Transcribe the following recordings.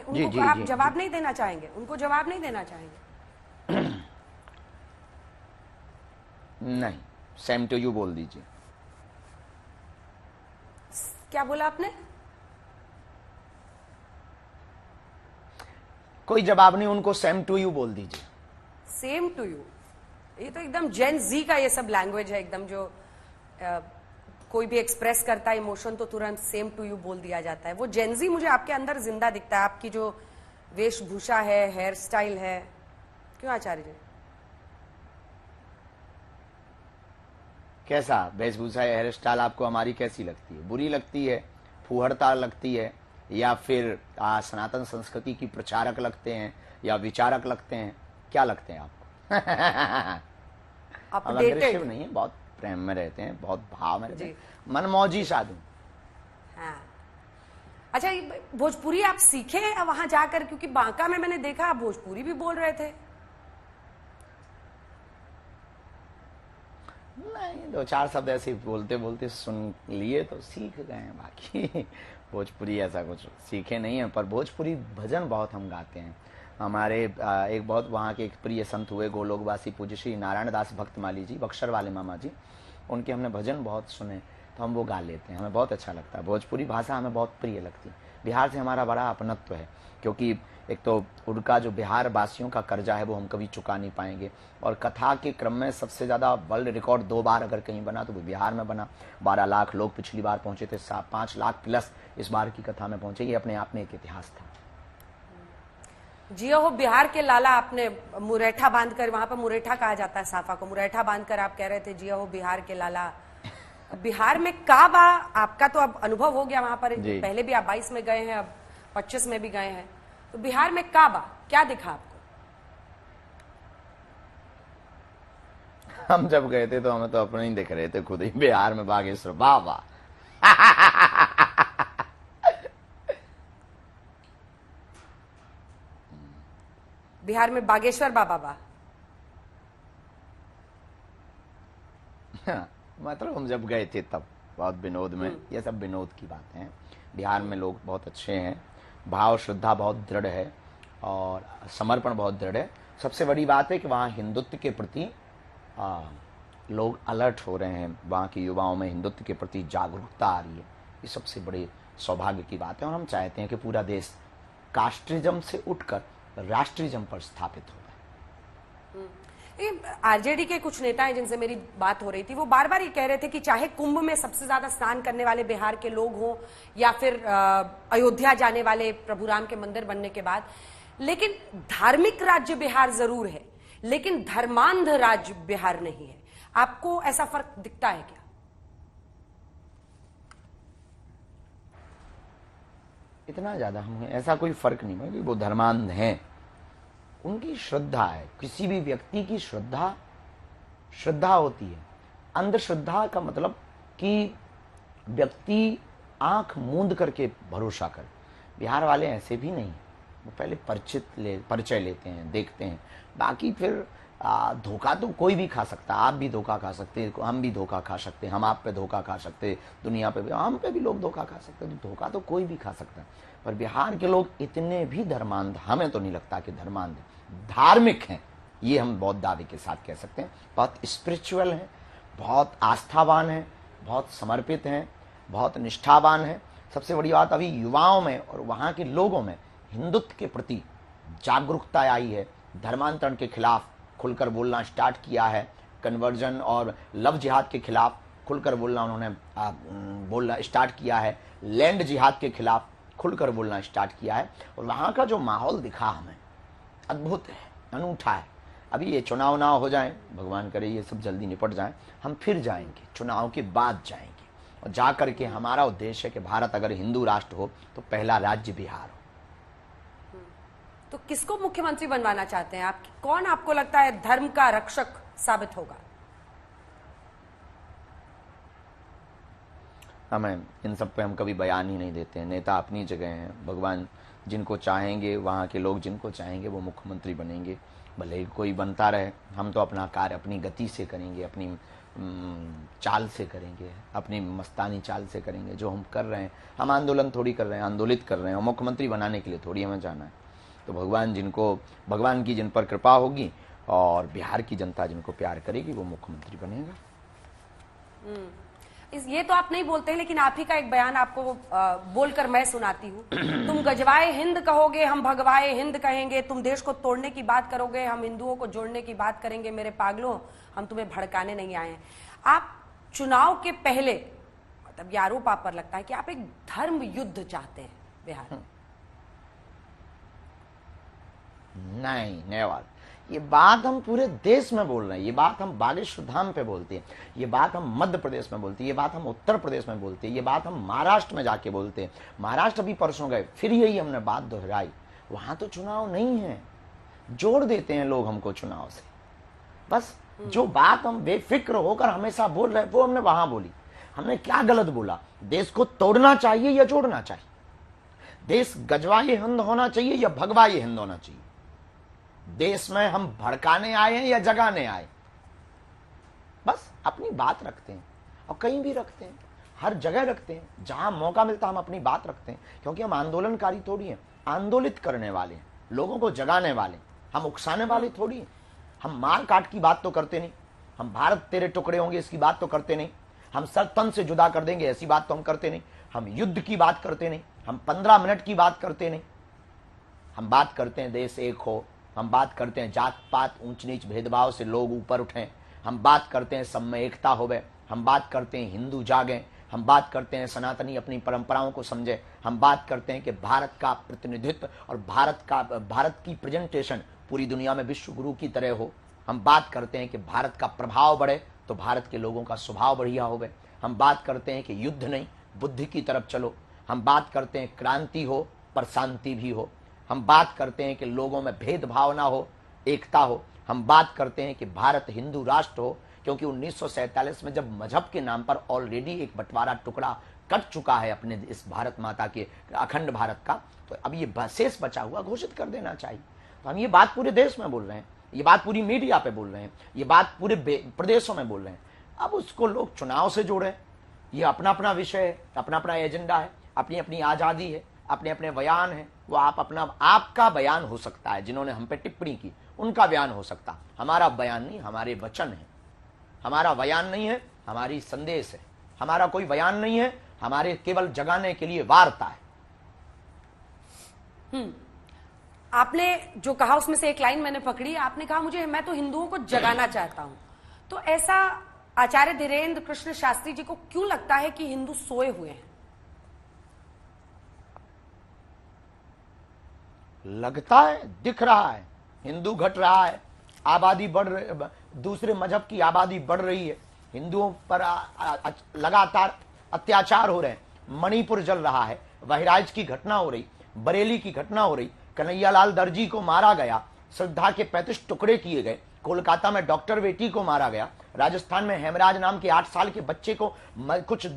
उनको आप जवाब नहीं देना चाहेंगे? उनको जवाब नहीं देना चाहेंगे? नहीं, सेम टू यू बोल दीजिए। क्या बोला आपने? कोई जवाब नहीं, उनको सेम टू यू बोल दीजिए। सेम टू यू, ये तो एकदम जेन जी का ये सब लैंग्वेज है एकदम, जो कोई भी एक्सप्रेस करता है इमोशन तो तुरंत सेम टू यू बोल दिया जाता है। वो जेन जी मुझे आपके अंदर जिंदा दिखता है, आपकी जो वेशभूषा है, हेयर स्टाइल है। क्यों आचार्य जी? कैसा वेशभूषा या हेयर स्टाइल आपको हमारी कैसी लगती है? बुरी लगती है, फूहड़ता लगती है, या फिर सनातन संस्कृति की प्रचारक लगते हैं, या विचारक लगते हैं? क्या लगते हैं आपको? हम अग्रेसिव नहीं है, बहुत प्रेम में रहते हैं, बहुत भाव में रहते हैं, मनमौजी साधु। हाँ। अच्छा, भोजपुरी आप सीखे वहां जाकर? क्योंकि बांका में मैंने देखा आप भोजपुरी भी बोल रहे थे। नहीं, 2-4 शब्द ऐसे बोलते बोलते सुन लिए तो सीख गए हैं, बाकी भोजपुरी ऐसा कुछ सीखे नहीं है। पर भोजपुरी भजन बहुत हम गाते हैं। हमारे एक बहुत वहाँ के एक प्रिय संत हुए गोलोकवासी पूज्य श्री नारायण दास भक्तमाली जी, बक्सर वाले मामा जी, उनके हमने भजन बहुत सुने, तो हम वो गा लेते हैं। हमें बहुत अच्छा लगता है, भोजपुरी भाषा हमें बहुत प्रिय लगती है। बिहार से हमारा बड़ा अपनत्व है, क्योंकि एक तो उनका जो बिहार वासियों का कर्जा है वो हम कभी चुका नहीं पाएंगे। और कथा के क्रम में सबसे ज़्यादा वर्ल्ड रिकॉर्ड 2 बार अगर कहीं बना तो वो बिहार में बना। 12 लाख लोग पिछली बार पहुंचे थे, 5 लाख प्लस इस बार की कथा में पहुंचे। ये अपने आप में एक इतिहास था। जियो हो बिहार के लाला, आपने मुरैठा बांधकर, वहां पर मुरैठा कहा जाता है साफा को, मुरैठा बांधकर आप कह रहे थे जियो हो बिहार के लाला। बिहार में काबा, आपका तो अब अनुभव हो गया वहां पर, पहले भी आप 22 में गए हैं, अब 25 में भी गए हैं, तो बिहार में काबा क्या दिखा आपको? हम जब गए थे तो हमें तो अपने ही दिख रहे थे खुद ही, बिहार में बागेश्वर बाबा। बिहार में बागेश्वर बाबा मतलब हम जब गए थे तब बहुत विनोद में, ये सब विनोद की बातें हैं। बिहार में लोग बहुत अच्छे हैं, भाव श्रद्धा बहुत दृढ़ है और समर्पण बहुत दृढ़ है। सबसे बड़ी बात है कि वहाँ हिंदुत्व के प्रति लोग अलर्ट हो रहे हैं, वहाँ के युवाओं में हिंदुत्व के प्रति जागरूकता आ रही है। ये सबसे बड़े सौभाग्य की बात है और हम चाहते हैं कि पूरा देश कास्ट्रिज्म से उठकर राष्ट्रिज्म पर स्थापित हो। आरजेडी के कुछ नेता हैं जिनसे मेरी बात हो रही थी, वो बार बार ये कह रहे थे कि चाहे कुंभ में सबसे ज्यादा स्नान करने वाले बिहार के लोग हों या फिर अयोध्या जाने वाले प्रभु राम के मंदिर बनने के बाद, लेकिन धार्मिक राज्य बिहार जरूर है, लेकिन धर्मांध राज्य बिहार नहीं है। आपको ऐसा फर्क दिखता है क्या? इतना ज्यादा हमें ऐसा कोई फर्क नहीं है कि वो धर्मांध हैं। उनकी श्रद्धा है, किसी भी व्यक्ति की श्रद्धा होती है। अंधश्रद्धा का मतलब कि व्यक्ति आंख मूंद करके भरोसा करे। बिहार वाले ऐसे भी नहीं, वो पहले परिचय लेते हैं, देखते हैं। बाकी फिर धोखा तो कोई भी खा सकता है, आप भी धोखा खा सकते हैं, हम भी धोखा खा सकते हैं, हम आप पे धोखा खा सकते हैं, दुनिया पे भी हम पे भी लोग धोखा खा सकते हैं, तो धोखा तो कोई भी खा सकता है। पर बिहार के लोग इतने भी धर्मांध हमें तो नहीं लगता कि धर्मांध, धार्मिक हैं, ये हम बहुत दावे के साथ कह सकते हैं। बहुत स्पिरिचुअल हैं, बहुत आस्थावान हैं, बहुत समर्पित हैं, बहुत निष्ठावान हैं। सबसे बड़ी बात, अभी युवाओं में और वहाँ के लोगों में हिंदुत्व के प्रति जागरूकता आई है। धर्मांतरण के खिलाफ खुलकर बोलना स्टार्ट किया है, कन्वर्जन और लव जिहाद के खिलाफ खुलकर बोलना उन्होंने बोलना स्टार्ट किया है, लैंड जिहाद के खिलाफ खुलकर बोलना स्टार्ट किया है। और वहाँ का जो माहौल दिखा हमें अद्भुत है, अनूठा है। अभी ये चुनाव ना हो जाए, भगवान करे ये सब जल्दी निपट जाए, हम फिर जाएंगे, चुनाव के बाद जाएंगे, और जा करके हमारा उद्देश्य है कि भारत अगर हिंदू राष्ट्र हो तो पहला राज्य बिहार हो। तो किसको मुख्यमंत्री बनवाना चाहते हैं आप? कौन आपको लगता है धर्म का रक्षक साबित होगा? हमें इन सब पे हम कभी बयान ही नहीं देते हैं। नेता अपनी जगह हैं, भगवान जिनको चाहेंगे, वहाँ के लोग जिनको चाहेंगे वो मुख्यमंत्री बनेंगे, भले ही कोई बनता रहे। हम तो अपना कार्य अपनी गति से करेंगे, अपनी चाल से करेंगे, अपनी मस्तानी चाल से करेंगे। जो हम कर रहे हैं, हम आंदोलन थोड़ी कर रहे हैं, आंदोलित कर रहे हैं, और मुख्यमंत्री बनाने के लिए थोड़ी हमें जाना है। तो भगवान की जिन पर कृपा होगी और बिहार की जनता जिनको प्यार करेगी वो मुख्यमंत्री बनेगा। ये तो आप नहीं बोलते हैं, लेकिन आप ही का एक बयान आपको बोलकर मैं सुनाती हूँ। तुम गजवाए हिंद कहोगे, हम भगवाए हिंद कहेंगे। तुम देश को तोड़ने की बात करोगे, हम हिंदुओं को जोड़ने की बात करेंगे। मेरे पागलों, हम तुम्हें भड़काने नहीं आए हैं। आप चुनाव के पहले, मतलब ये आरोप आप पर लगता है कि आप एक धर्म युद्ध चाहते हैं बिहार में। नहीं, नेवर। ये बात हम पूरे देश में बोल रहे हैं, ये बात हम बागेश्वर धाम पे बोलते हैं, ये बात हम मध्य प्रदेश में बोलते हैं, ये बात हम उत्तर प्रदेश में बोलते हैं, ये बात हम महाराष्ट्र में जाके बोलते हैं। महाराष्ट्र अभी परसों गए, फिर यही हमने बात दोहराई। वहां तो चुनाव नहीं है, जोड़ देते हैं लोग हमको चुनाव से। बस जो बात हम बेफिक्र होकर हमेशा बोल रहे हैं वो हमने वहां बोली। हमने क्या गलत बोला? देश को तोड़ना चाहिए या जोड़ना चाहिए? देश गजवाए हिंद होना चाहिए या भगवाए हिंद होना चाहिए? देश में हम भड़काने आए हैं या जगाने आए? बस अपनी बात रखते हैं, और कहीं भी रखते हैं, हर जगह रखते हैं, जहां मौका मिलता हम अपनी बात रखते हैं। क्योंकि हम आंदोलनकारी थोड़ी हैं, आंदोलित करने वाले हैं, लोगों को जगाने वाले, हम उकसाने वाले थोड़ी हैं। हम मार काट की बात तो करते नहीं, हम भारत तेरे टुकड़े होंगे इसकी बात तो करते नहीं, हम सर तन से जुदा कर देंगे ऐसी बात तो हम करते नहीं, हम युद्ध की बात करते नहीं, हम 15 मिनट की बात करते नहीं। हम बात करते हैं देश एक हो, हम बात करते हैं जात पात ऊंच नीच भेदभाव से लोग ऊपर उठें, हम बात करते हैं सब में एकता होवे, हम बात करते हैं हिंदू जागें, हम बात करते हैं सनातनी अपनी परंपराओं को समझे, हम बात करते हैं कि भारत का प्रतिनिधित्व और भारत की प्रेजेंटेशन पूरी दुनिया में विश्व गुरु की तरह हो। हम बात करते हैं कि भारत का प्रभाव बढ़े तो भारत के लोगों का स्वभाव बढ़िया होवे। हम बात करते हैं कि युद्ध नहीं बुद्धि की तरफ चलो। हम बात करते हैं क्रांति हो पर शांति भी हो। हम बात करते हैं कि लोगों में भेदभाव ना हो, एकता हो। हम बात करते हैं कि भारत हिंदू राष्ट्र हो, क्योंकि 1947 में जब मजहब के नाम पर ऑलरेडी एक बंटवारा टुकड़ा कट चुका है अपने इस भारत माता के अखंड भारत का, तो अब ये शेष बचा हुआ घोषित कर देना चाहिए। तो हम ये बात पूरे देश में बोल रहे हैं, ये बात पूरी मीडिया पे बोल रहे हैं, ये बात पूरे प्रदेशों में बोल रहे हैं। अब उसको लोग चुनाव से जोड़े, ये अपना अपना विषय है, अपना अपना एजेंडा है, अपनी अपनी आजादी है, अपने अपने बयान है। वो आपका बयान हो सकता है, जिन्होंने हम पे टिप्पणी की उनका बयान हो सकता, हमारा बयान नहीं, हमारे वचन है। हमारा बयान नहीं है, हमारी संदेश है। हमारा कोई बयान नहीं है, हमारे केवल जगाने के लिए वार्ता है। आपने जो कहा उसमें से एक लाइन मैंने पकड़ी, आपने कहा मैं तो हिंदुओं को जगाना चाहता हूं। तो ऐसा आचार्य धीरेन्द्र कृष्ण शास्त्री जी को क्यों लगता है कि हिंदू सोए हुए हैं? लगता है, दिख रहा है, हिंदू घट रहा है, आबादी बढ़ रही, दूसरे मजहब की आबादी बढ़ रही है, हिंदुओं पर लगातार अत्याचार हो रहे हैं, मणिपुर जल रहा है, बहराइच की घटना हो रही, बरेली की घटना हो रही, कन्हैयालाल दर्जी को मारा गया, श्रद्धा के 35 टुकड़े किए गए, कोलकाता में डॉक्टर बेटी को मारा गया, राजस्थान में हेमराज नाम के 8 साल के बच्चे को कुछ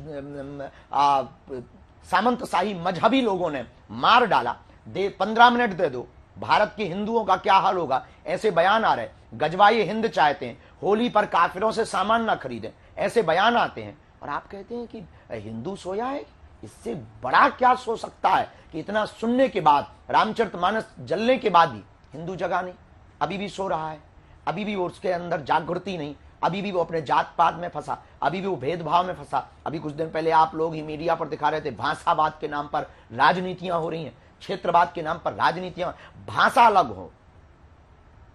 सामंतशाही मजहबी लोगों ने मार डाला। 15 मिनट दे दो, भारत के हिंदुओं का क्या हाल होगा, ऐसे बयान आ रहे। गजवाए हिंद चाहते हैं, होली पर काफिरों से सामान ना खरीदें, ऐसे बयान आते हैं, और आप कहते हैं कि हिंदू सोया है। इससे बड़ा क्या सो सकता है कि इतना सुनने के बाद, रामचरितमानस जलने के बाद भी हिंदू जगा नहीं, अभी भी सो रहा है, अभी भी उसके अंदर जागृति नहीं, अभी भी वो अपने जात पात में फंसा, अभी भी वो भेदभाव में फंसा। अभी कुछ दिन पहले आप लोग ही मीडिया पर दिखा रहे थे, भाषावाद के नाम पर राजनीतियां हो रही हैं, क्षेत्रवाद के नाम पर राजनीतियां। भाषा अलग हो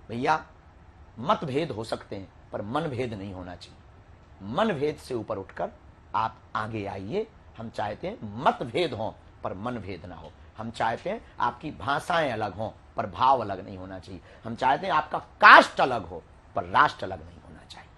भैया, मतभेद हो सकते हैं पर मनभेद नहीं होना चाहिए। मनभेद से ऊपर उठकर आप आगे आइए। हम चाहते हैं मतभेद हो पर मनभेद ना हो। हम चाहते हैं आपकी भाषाएं अलग हों पर भाव अलग नहीं होना चाहिए। हम चाहते हैं आपका कास्ट अलग हो पर राष्ट्र अलग नहीं।